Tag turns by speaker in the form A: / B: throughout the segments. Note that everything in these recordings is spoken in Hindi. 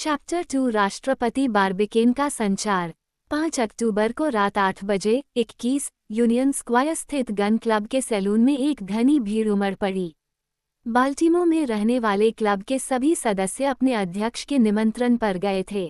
A: चैप्टर 2 राष्ट्रपति बारबिकेन का संचार। 5 अक्टूबर को रात 8 बजे 21 यूनियन स्क्वायर स्थित गन क्लब के सैलून में एक घनी भीड़ उमड़ पड़ी। बाल्टीमोर में रहने वाले क्लब के सभी सदस्य अपने अध्यक्ष के निमंत्रण पर गए थे।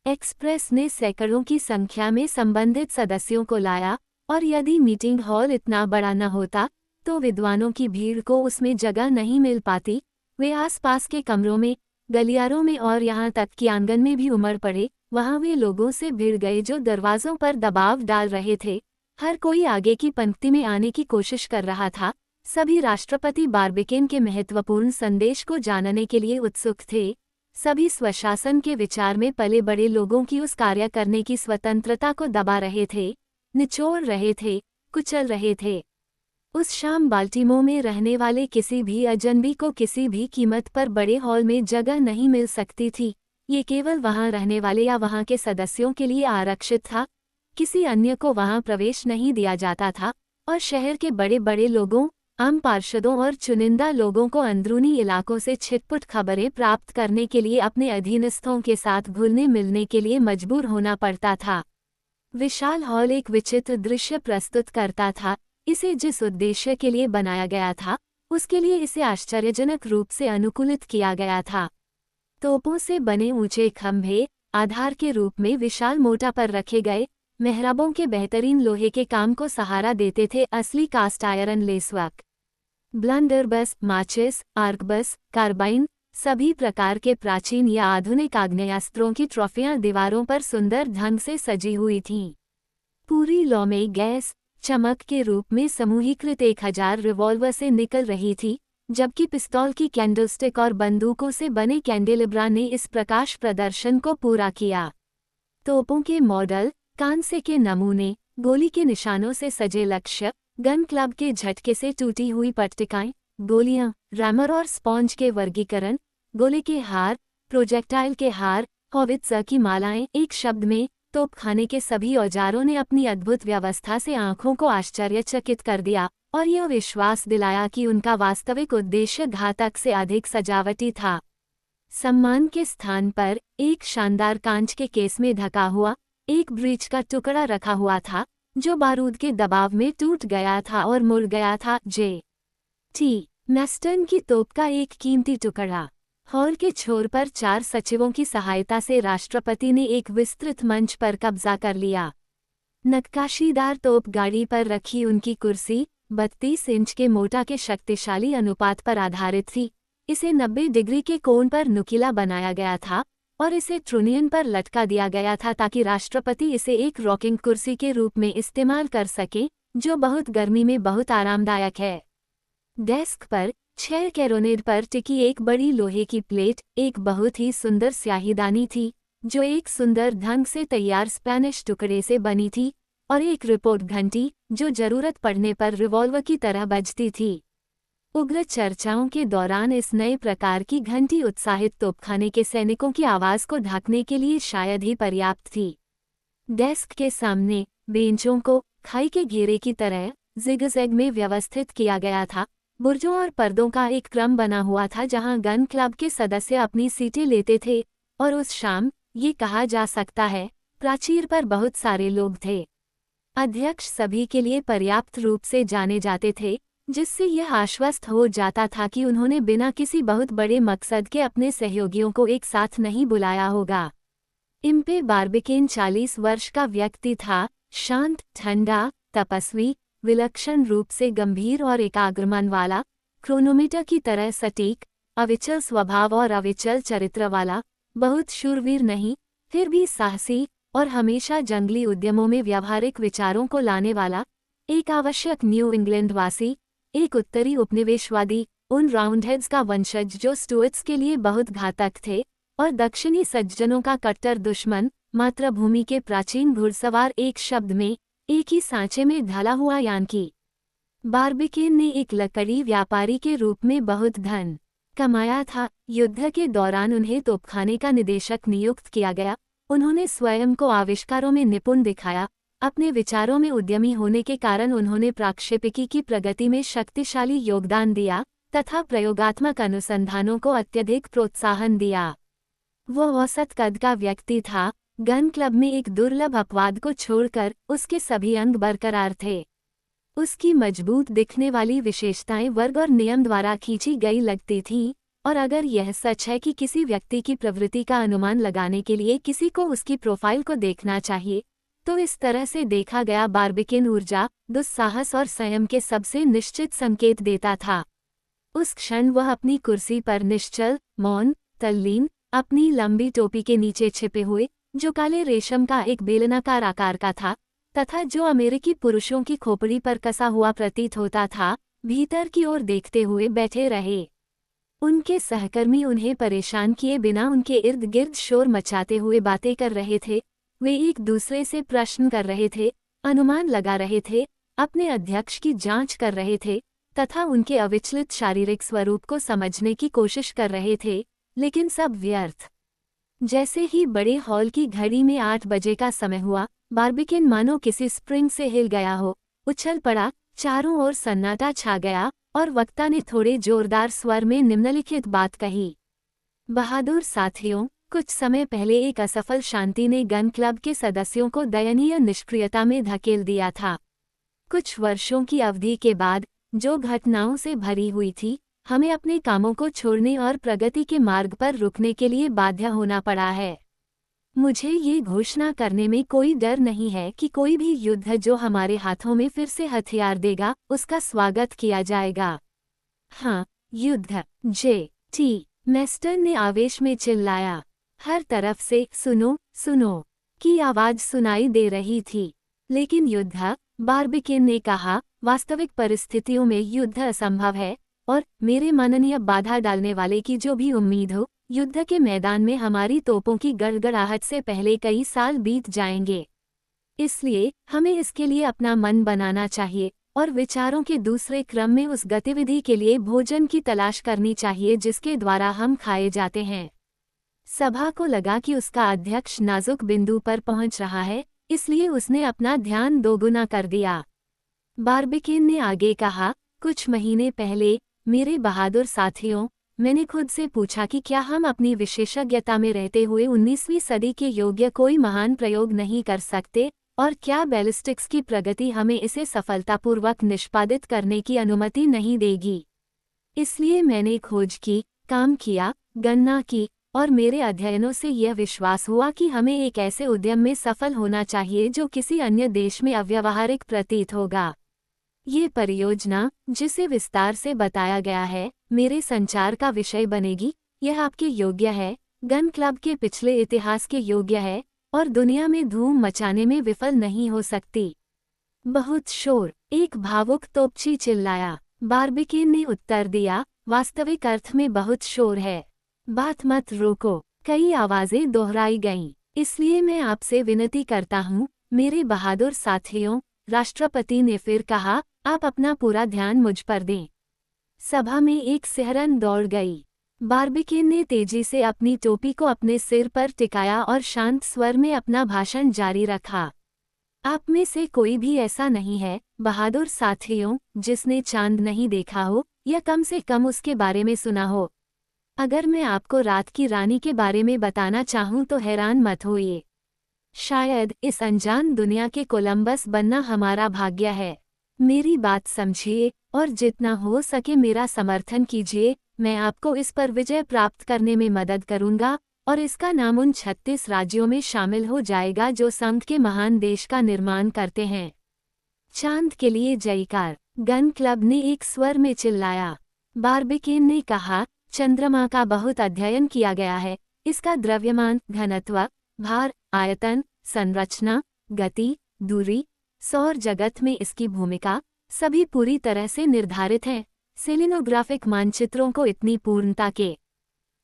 A: एक्सप्रेस ने सैकड़ों की संख्या में संबंधित सदस्यों को लाया और यदि मीटिंग हॉल इतना बड़ा न होता तो विद्वानों की भीड़ को उसमें जगह नहीं मिल पाती। वे आसपास के कमरों में, गलियारों में और यहाँ तक कि आंगन में भी उमड़ पड़े। वहाँ वे लोगों से भिड़ गए जो दरवाजों पर दबाव डाल रहे थे। हर कोई आगे की पंक्ति में आने की कोशिश कर रहा था। सभी राष्ट्रपति बारबिकेन के महत्वपूर्ण संदेश को जानने के लिए उत्सुक थे। सभी स्वशासन के विचार में पले बड़े लोगों की उस कार्य करने की स्वतंत्रता को दबा रहे थे, निचोड़ रहे थे, कुचल रहे थे। उस शाम बाल्टीमोर में रहने वाले किसी भी अजनबी को किसी भी कीमत पर बड़े हॉल में जगह नहीं मिल सकती थी। ये केवल वहां रहने वाले या वहां के सदस्यों के लिए आरक्षित था। किसी अन्य को वहां प्रवेश नहीं दिया जाता था और शहर के बड़े बड़े लोगों, आम पार्षदों और चुनिंदा लोगों को अंदरूनी इलाकों से छिटपुट खबरें प्राप्त करने के लिए अपने अधीनस्थों के साथ घुलने मिलने के लिए मजबूर होना पड़ता था। विशाल हॉल एक विचित्र दृश्य प्रस्तुत करता था। इसे जिस उद्देश्य के लिए बनाया गया था उसके लिए इसे आश्चर्यजनक रूप से अनुकूलित किया गया था। तोपों से बने ऊंचे खंभे आधार के रूप में विशाल मोटा पर रखे गए मेहराबों के बेहतरीन लोहे के काम को सहारा देते थे। असली कास्ट आयरन लेसवर्क, ब्लंडरबस, माचिस, आर्कबस, कार्बाइन, सभी प्रकार के प्राचीन या आधुनिक आग्नेयास्त्रों की ट्रॉफियां दीवारों पर सुंदर ढंग से सजी हुई थीं। पूरी लौ में गैस चमक के रूप में समूहीकृत 1000 रिवॉल्वर से निकल रही थी, जबकि पिस्तौल की कैंडलस्टिक और बंदूकों से बने कैंडेलिब्रा ने इस प्रकाश प्रदर्शन को पूरा किया। तोपों के मॉडल, कांसे के नमूने, गोली के निशानों से सजे लक्ष्य, गन क्लब के झटके से टूटी हुई पट्टिकाएं, गोलियां, रैमर और स्पॉन्ज के वर्गीकरण, गोले के हार, प्रोजेक्टाइल के हार, हॉवित्ज़र की मालाएं, एक शब्द में तोपखाने के सभी औजारों ने अपनी अद्भुत व्यवस्था से आंखों को आश्चर्यचकित कर दिया और यह विश्वास दिलाया कि उनका वास्तविक उद्देश्य घातक से अधिक सजावटी था। सम्मान के स्थान पर एक शानदार कांच के केस में ढका हुआ एक ब्रीच का टुकड़ा रखा हुआ था जो बारूद के दबाव में टूट गया था और मुड़ गया था। J.T. मैस्टन की तोप का एक कीमती टुकड़ा। हॉल के छोर पर 4 सचिवों की सहायता से राष्ट्रपति ने एक विस्तृत मंच पर कब्जा कर लिया। नक्काशीदार तोप गाड़ी पर रखी उनकी कुर्सी 32 इंच के मोटा के शक्तिशाली अनुपात पर आधारित थी। इसे 90 डिग्री के कोण पर नुकीला बनाया गया था और इसे ट्रुनियन पर लटका दिया गया था ताकि राष्ट्रपति इसे एक रॉकिंग कुर्सी के रूप में इस्तेमाल कर सके, जो बहुत गर्मी में बहुत आरामदायक है। डेस्क पर 6 कैरोनेड पर टिकी एक बड़ी लोहे की प्लेट, एक बहुत ही सुंदर स्याहीदानी थी जो एक सुंदर ढंग से तैयार स्पेनिश टुकड़े से बनी थी, और एक रिपोर्ट घंटी जो जरूरत पड़ने पर रिवॉल्वर की तरह बजती थी। उग्र चर्चाओं के दौरान इस नए प्रकार की घंटी उत्साहित तोपखाने के सैनिकों की आवाज को ढकने के लिए शायद ही पर्याप्त थी। डेस्क के सामने बेंचों को खाई के घेरे की तरह जिगजैग में व्यवस्थित किया गया था। बुर्जों और पर्दों का एक क्रम बना हुआ था जहां गन क्लब के सदस्य अपनी सीटें लेते थे, और उस शाम ये कहा जा सकता है प्राचीर पर बहुत सारे लोग थे। अध्यक्ष सभी के लिए पर्याप्त रूप से जाने जाते थे, जिससे यह आश्वस्त हो जाता था कि उन्होंने बिना किसी बहुत बड़े मकसद के अपने सहयोगियों को एक साथ नहीं बुलाया होगा। इम्पे बारबिकेन 40 वर्ष का व्यक्ति था, शांत, ठंडा, तपस्वी, विलक्षण रूप से गंभीर और एकाग्रमन वाला, क्रोनोमीटर की तरह सटीक, अविचल स्वभाव और अविचल चरित्र वाला, बहुत शूरवीर नहीं, फिर भी साहसी और हमेशा जंगली उद्यमों में व्यावहारिक विचारों को लाने वाला, एक आवश्यक न्यू इंग्लैंड वासी, एक उत्तरी उपनिवेशवादी, उन राउंडहेड्स का वंशज जो स्टुअर्ट्स के लिए बहुत घातक थे, और दक्षिणी सज्जनों का कट्टर दुश्मन, मातृभूमि के प्राचीन घुड़सवार, एक शब्द में एक ही सांचे में ढला हुआ यानकी। बारबिकेन ने एक लकड़ी व्यापारी के रूप में बहुत धन कमाया था। युद्ध के दौरान उन्हें तोपखाने का निदेशक नियुक्त किया गया। उन्होंने स्वयं को आविष्कारों में निपुण दिखाया। अपने विचारों में उद्यमी होने के कारण उन्होंने प्रक्षेपकी की प्रगति में शक्तिशाली योगदान दिया तथा प्रयोगात्मक अनुसंधानों को अत्यधिक प्रोत्साहन दिया। वो औसत कद का व्यक्ति था। गन क्लब में एक दुर्लभ अपवाद को छोड़कर उसके सभी अंग बरकरार थे। उसकी मजबूत दिखने वाली विशेषताएं वर्ग और नियम द्वारा खींची गई लगती थीं, और अगर यह सच है कि किसी व्यक्ति की प्रवृत्ति का अनुमान लगाने के लिए किसी को उसकी प्रोफाइल को देखना चाहिए, तो इस तरह से देखा गया बार्बिकेन ऊर्जा, दुस्साहस और संयम के सबसे निश्चित संकेत देता था। उस क्षण वह अपनी कुर्सी पर निश्चल, मौन, तल्लीन, अपनी लंबी टोपी के नीचे छिपे हुए, जो काले रेशम का एक बेलनाकार आकार का था तथा जो अमेरिकी पुरुषों की खोपड़ी पर कसा हुआ प्रतीत होता था, भीतर की ओर देखते हुए बैठे रहे। उनके सहकर्मी उन्हें परेशान किए बिना उनके इर्द गिर्द शोर मचाते हुए बातें कर रहे थे। वे एक दूसरे से प्रश्न कर रहे थे, अनुमान लगा रहे थे, अपने अध्यक्ष की जांच कर रहे थे तथा उनके अविचलित शारीरिक स्वरूप को समझने की कोशिश कर रहे थे, लेकिन सब व्यर्थ। जैसे ही बड़े हॉल की घड़ी में 8 बजे का समय हुआ, बार्बिकेन मानो किसी स्प्रिंग से हिल गया हो, उछल पड़ा, चारों ओर सन्नाटा छा गया और वक्ता ने थोड़े जोरदार स्वर में निम्नलिखित बात कही। बहादुर साथियों, कुछ समय पहले एक असफल शांति ने गन क्लब के सदस्यों को दयनीय निष्क्रियता में धकेल दिया था। कुछ वर्षों की अवधि के बाद, जो घटनाओं से भरी हुई थी, हमें अपने कामों को छोड़ने और प्रगति के मार्ग पर रुकने के लिए बाध्य होना पड़ा है। मुझे ये घोषणा करने में कोई डर नहीं है कि कोई भी युद्ध जो हमारे हाथों में फिर से हथियार देगा, उसका स्वागत किया जाएगा। हाँ, युद्ध। जे.टी. मेस्टर ने आवेश में चिल्लाया। हर तरफ से सुनो, सुनो की आवाज सुनाई दे रही थी। लेकिन युद्ध, बार्बिकेन ने कहा, वास्तविक परिस्थितियों में युद्ध असंभव है, और मेरे माननीय बाधा डालने वाले की जो भी उम्मीद हो, युद्ध के मैदान में हमारी तोपों की गड़गड़ाहट से पहले कई साल बीत जाएंगे। इसलिए हमें इसके लिए अपना मन बनाना चाहिए और विचारों के दूसरे क्रम में उस गतिविधि के लिए भोजन की तलाश करनी चाहिए जिसके द्वारा हम खाए जाते हैं। सभा को लगा कि उसका अध्यक्ष नाजुक बिंदु पर पहुंच रहा है, इसलिए उसने अपना ध्यान दोगुना कर दिया। बार्बिकेन ने आगे कहा, कुछ महीने पहले, मेरे बहादुर साथियों, मैंने खुद से पूछा कि क्या हम अपनी विशेषज्ञता में रहते हुए 19वीं सदी के योग्य कोई महान प्रयोग नहीं कर सकते, और क्या बैलिस्टिक्स की प्रगति हमें इसे सफलतापूर्वक निष्पादित करने की अनुमति नहीं देगी। इसलिए मैंने खोज की, काम किया, गणना की, और मेरे अध्ययनों से यह विश्वास हुआ कि हमें एक ऐसे उद्यम में सफल होना चाहिए जो किसी अन्य देश में अव्यावहारिक प्रतीत होगा। ये परियोजना, जिसे विस्तार से बताया गया है, मेरे संचार का विषय बनेगी। यह आपके योग्य है, गन क्लब के पिछले इतिहास के योग्य है, और दुनिया में धूम मचाने में विफल नहीं हो सकती। बहुत शोर, एक भावुक तोपची चिल्लाया। बार्बिकेन ने उत्तर दिया, वास्तविक अर्थ में बहुत शोर है। बात मत रोको। कई आवाजें दोहराई गईं। इसलिए मैं आपसे विनती करता हूँ, मेरे बहादुर साथियों, राष्ट्रपति ने फिर कहा, आप अपना पूरा ध्यान मुझ पर दें। सभा में एक सिहरन दौड़ गई। बार्बिकेन ने तेजी से अपनी टोपी को अपने सिर पर टिकाया और शांत स्वर में अपना भाषण जारी रखा। आप में से कोई भी ऐसा नहीं है, बहादुर साथियों, जिसने चांद नहीं देखा हो, या कम से कम उसके बारे में सुना हो। अगर मैं आपको रात की रानी के बारे में बताना चाहूँ तो हैरान मत होइए। शायद इस अनजान दुनिया के कोलंबस बनना हमारा भाग्य है। मेरी बात समझिए और जितना हो सके मेरा समर्थन कीजिए। मैं आपको इस पर विजय प्राप्त करने में मदद करूंगा, और इसका नाम उन 36 राज्यों में शामिल हो जाएगा जो संघ के महान देश का निर्माण करते हैं। चांद के लिए जयकार, गन क्लब ने एक स्वर में चिल्लाया। बार्बिकेन ने कहा, चंद्रमा का बहुत अध्ययन किया गया है। इसका द्रव्यमान, घनत्व, भार, आयतन, संरचना, गति, दूरी, सौर जगत में इसकी भूमिका, सभी पूरी तरह से निर्धारित हैं। सेलेनोग्राफिक मानचित्रों को इतनी पूर्णता के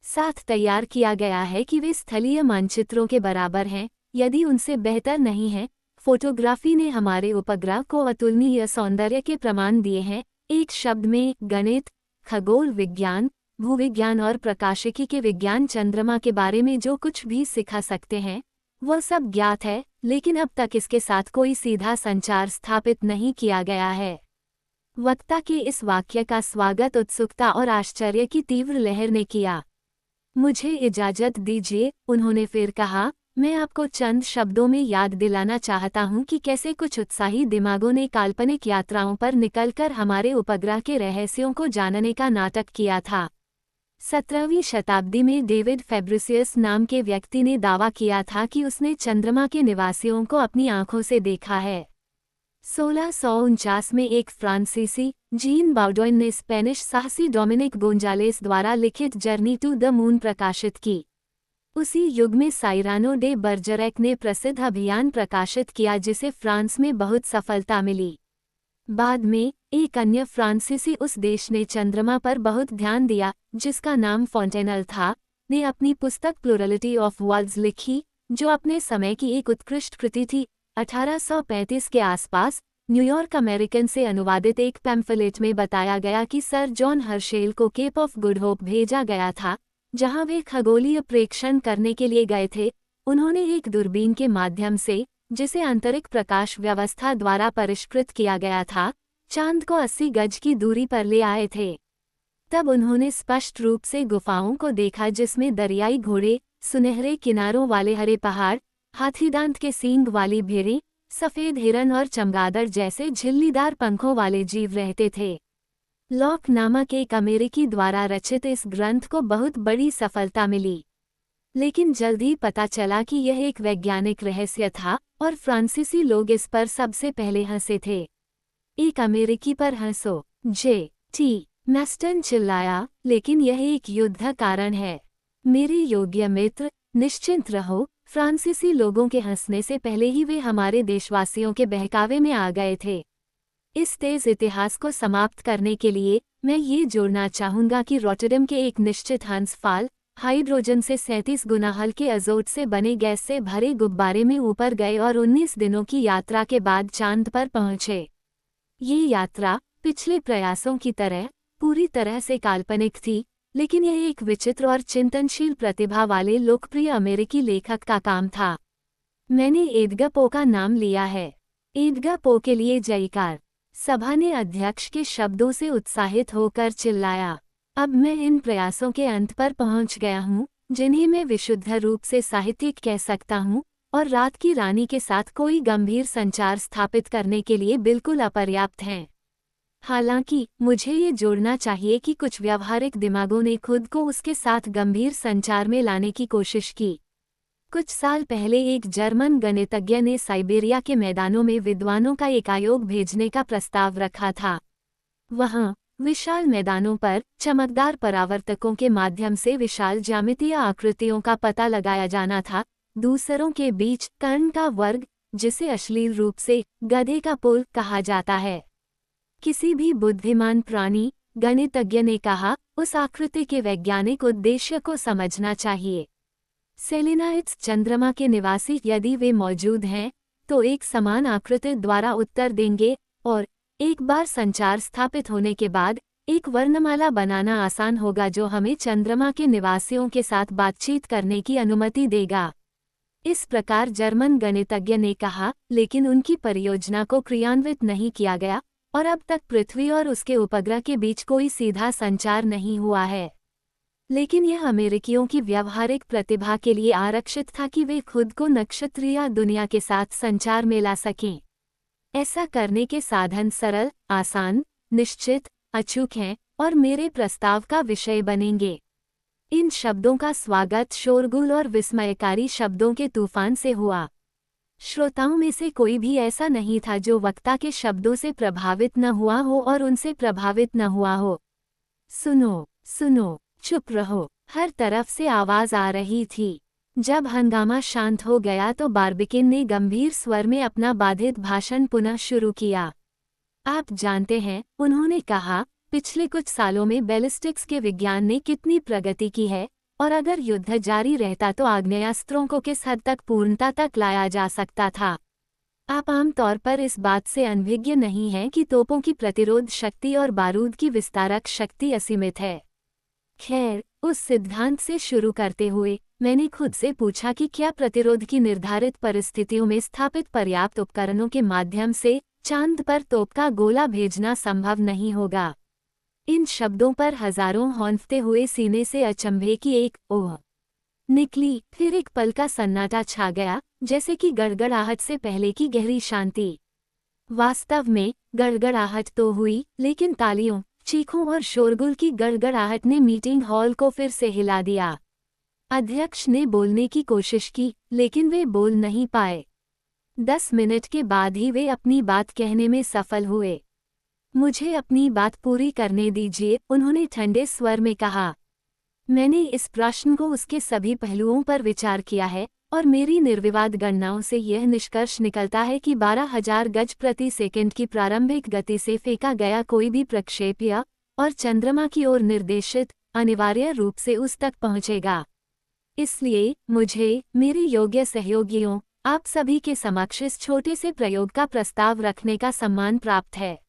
A: साथ तैयार किया गया है कि वे स्थलीय मानचित्रों के बराबर हैं, यदि उनसे बेहतर नहीं हैं। फोटोग्राफी ने हमारे उपग्रह को अतुलनीय सौंदर्य के प्रमाण दिए हैं। एक शब्द में, गणित, खगोल विज्ञान, भूविज्ञान और प्रकाशिकी के विज्ञान चंद्रमा के बारे में जो कुछ भी सिखा सकते हैं, वह सब ज्ञात है, लेकिन अब तक इसके साथ कोई सीधा संचार स्थापित नहीं किया गया है। वक्ता के इस वाक्य का स्वागत उत्सुकता और आश्चर्य की तीव्र लहर ने किया। मुझे इजाजत दीजिए, उन्होंने फिर कहा। मैं आपको चंद शब्दों में याद दिलाना चाहता हूं कि कैसे कुछ उत्साही दिमागों ने काल्पनिक यात्राओं पर निकलकर हमारे उपग्रह के रहस्यों को जानने का नाटक किया था। 17वीं शताब्दी में डेविड फेब्रिसियस नाम के व्यक्ति ने दावा किया था कि उसने चंद्रमा के निवासियों को अपनी आंखों से देखा है। 1649 में एक फ्रांसीसी, जीन बाउडोइन ने स्पेनिश साहसी डोमिनिक गोंजालेस द्वारा लिखित जर्नी टू द मून प्रकाशित की। उसी युग में साइरानो डे बर्जरैक ने प्रसिद्ध अभियान प्रकाशित किया जिसे फ्रांस में बहुत सफलता मिली। बाद में एक अन्य फ्रांसीसी, उस देश ने चंद्रमा पर बहुत ध्यान दिया जिसका नाम फॉन्टेनल था, ने अपनी पुस्तक प्लूरलिटी ऑफ वर्ल्ड्स लिखी, जो अपने समय की एक उत्कृष्ट कृति थी। 1835 के आसपास न्यूयॉर्क अमेरिकन से अनुवादित एक पैम्फलेट में बताया गया कि सर जॉन हर्शेल को केप ऑफ गुड होप भेजा गया था, जहां वे खगोलीय प्रेक्षण करने के लिए गए थे। उन्होंने एक दूरबीन के माध्यम से, जिसे आंतरिक प्रकाश व्यवस्था द्वारा परिष्कृत किया गया था, चांद को 80 गज की दूरी पर ले आए थे। तब उन्होंने स्पष्ट रूप से गुफाओं को देखा जिसमें दरियाई घोड़े, सुनहरे किनारों वाले हरे पहाड़, हाथीदांत के सींग वाली भेड़ें, सफेद हिरन और चमगादड़ जैसे झिल्लीदार पंखों वाले जीव रहते थे। लॉक नामक एक अमेरिकी द्वारा रचित इस ग्रंथ को बहुत बड़ी सफलता मिली, लेकिन जल्द ही पता चला कि यह एक वैज्ञानिक रहस्य था और फ्रांसीसी लोग इस पर सबसे पहले हंसे थे। एक अमेरिकी पर हंसो, जे.टी. मैस्टन चिल्लाया, लेकिन यह एक युद्ध कारण है। मेरे योग्य मित्र, निश्चिंत रहो, फ्रांसीसी लोगों के हंसने से पहले ही वे हमारे देशवासियों के बहकावे में आ गए थे। इस तेज इतिहास को समाप्त करने के लिए मैं ये जोड़ना चाहूंगा कि रॉटरडम के एक निश्चित हंस फाल हाइड्रोजन से 37 गुना हल्के अजोट से बने गैस से भरे गुब्बारे में ऊपर गए और 19 दिनों की यात्रा के बाद चांद पर पहुंचे। ये यात्रा पिछले प्रयासों की तरह पूरी तरह से काल्पनिक थी, लेकिन यह एक विचित्र और चिंतनशील प्रतिभा वाले लोकप्रिय अमेरिकी लेखक का काम था। मैंने एडगर पो का नाम लिया है। एडगर पो के लिए जयकार। सभा ने अध्यक्ष के शब्दों से उत्साहित होकर चिल्लाया। अब मैं इन प्रयासों के अंत पर पहुंच गया हूं, जिन्हें मैं विशुद्ध रूप से साहित्यिक कह सकता हूं, और रात की रानी के साथ कोई गंभीर संचार स्थापित करने के लिए बिल्कुल अपर्याप्त हैं। हालांकि मुझे ये जोड़ना चाहिए कि कुछ व्यावहारिक दिमागों ने खुद को उसके साथ गंभीर संचार में लाने की कोशिश की। कुछ साल पहले एक जर्मन गणितज्ञ ने साइबेरिया के मैदानों में विद्वानों का एक आयोग भेजने का प्रस्ताव रखा था। वहां विशाल मैदानों पर चमकदार परावर्तकों के माध्यम से विशाल ज्यामितीय आकृतियों का पता लगाया जाना था। दूसरों के बीच कर्ण का वर्ग, जिसे अश्लील रूप से गधे का पुल कहा जाता है। किसी भी बुद्धिमान प्राणी, गणितज्ञ ने कहा, उस आकृति के वैज्ञानिक उद्देश्य को समझना चाहिए। सेलेनाइट्स चंद्रमा के निवासी यदि वे मौजूद हैं, तो एक समान आकृति द्वारा उत्तर देंगे, और एक बार संचार स्थापित होने के बाद एक वर्णमाला बनाना आसान होगा जो हमें चंद्रमा के निवासियों के साथ बातचीत करने की अनुमति देगा। इस प्रकार जर्मन गणितज्ञ ने कहा, लेकिन उनकी परियोजना को क्रियान्वित नहीं किया गया और अब तक पृथ्वी और उसके उपग्रह के बीच कोई सीधा संचार नहीं हुआ है। लेकिन यह अमेरिकियों की व्यावहारिक प्रतिभा के लिए आरक्षित था कि वे खुद को नक्षत्रीय दुनिया के साथ संचार में ला सकें। ऐसा करने के साधन सरल, आसान, निश्चित, अचूक हैं और मेरे प्रस्ताव का विषय बनेंगे। इन शब्दों का स्वागत शोरगुल और विस्मयकारी शब्दों के तूफान से हुआ। श्रोताओं में से कोई भी ऐसा नहीं था जो वक्ता के शब्दों से प्रभावित न हुआ हो और उनसे प्रभावित न हुआ हो। सुनो, सुनो, चुप रहो, हर तरफ से आवाज आ रही थी। जब हंगामा शांत हो गया तो बार्बिकिन ने गंभीर स्वर में अपना बाधित भाषण पुनः शुरू किया। आप जानते हैं, उन्होंने कहा, पिछले कुछ सालों में बैलिस्टिक्स के विज्ञान ने कितनी प्रगति की है, और अगर युद्ध जारी रहता तो आग्नेयास्त्रों को किस हद तक पूर्णता तक लाया जा सकता था। आप आमतौर पर इस बात से अनभिज्ञ नहीं हैं कि तोपों की प्रतिरोध शक्ति और बारूद की विस्तारक शक्ति असीमित है। खैर, उस सिद्धांत से शुरू करते हुए मैंने खुद से पूछा कि क्या प्रतिरोध की निर्धारित परिस्थितियों में स्थापित पर्याप्त उपकरणों के माध्यम से चांद पर तोप का गोला भेजना संभव नहीं होगा। इन शब्दों पर हजारों हौंफते हुए सीने से अचंभे की एक ओह निकली। फिर एक पल का सन्नाटा छा गया, जैसे कि गड़गड़ाहट से पहले की गहरी शांति। वास्तव में गड़गड़ाहट तो हुई, लेकिन तालियों, चीखों और शोरगुल की गड़गड़ाहट ने मीटिंग हॉल को फिर से हिला दिया। अध्यक्ष ने बोलने की कोशिश की, लेकिन वे बोल नहीं पाए। 10 मिनट के बाद ही वे अपनी बात कहने में सफल हुए। मुझे अपनी बात पूरी करने दीजिए, उन्होंने ठंडे स्वर में कहा। मैंने इस प्रश्न को उसके सभी पहलुओं पर विचार किया है, और मेरी निर्विवाद गणनाओं से यह निष्कर्ष निकलता है कि 12,000 गज प्रति सेकंड की प्रारंभिक गति से फेंका गया कोई भी प्रक्षेप्य और चंद्रमा की ओर निर्देशित अनिवार्य रूप से उस तक पहुंचेगा। इसलिए मुझे, मेरे योग्य सहयोगियों, आप सभी के समक्ष इस छोटे से प्रयोग का प्रस्ताव रखने का सम्मान प्राप्त है।